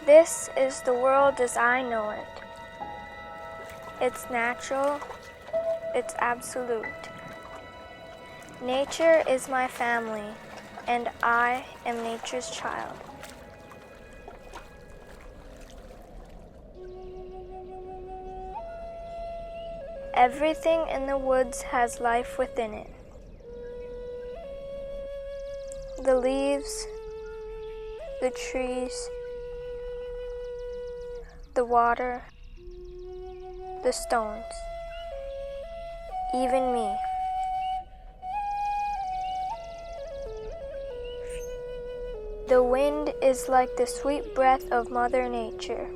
This is the world as I know it. It's natural, it's absolute. Nature is my family, and I am nature's child. Everything in the woods has life within it. The leaves, the trees, the water, the stones, even me. The wind is like the sweet breath of Mother Nature.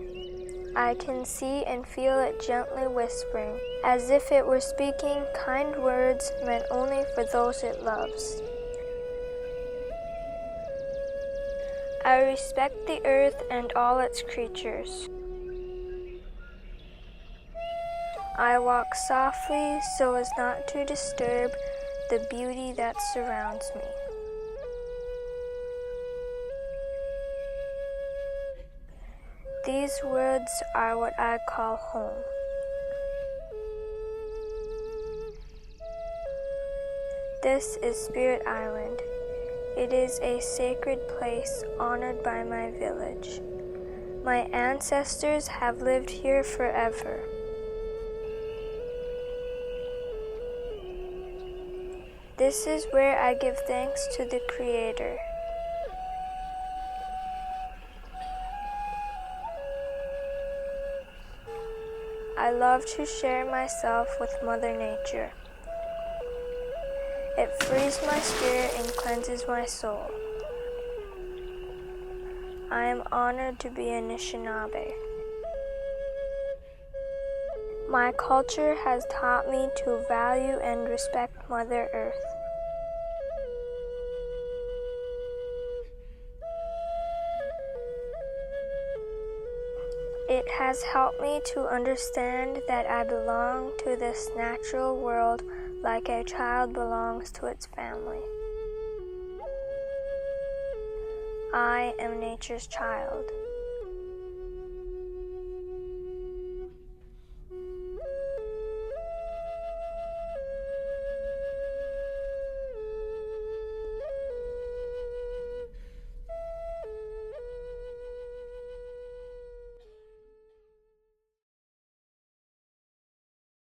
I can see and feel it gently whispering, as if it were speaking kind words meant only for those it loves. I respect the earth and all its creatures. I walk softly so as not to disturb the beauty that surrounds me. These woods are what I call home. This is Spirit Island. It is a sacred place honored by my village. My ancestors have lived here forever. This is where I give thanks to the Creator. I love to share myself with Mother Nature. It frees my spirit and cleanses my soul. I am honored to be a Anishinaabe. My culture has taught me to value and respect Mother Earth. It has helped me to understand that I belong to this natural world like a child belongs to its family. I am nature's child.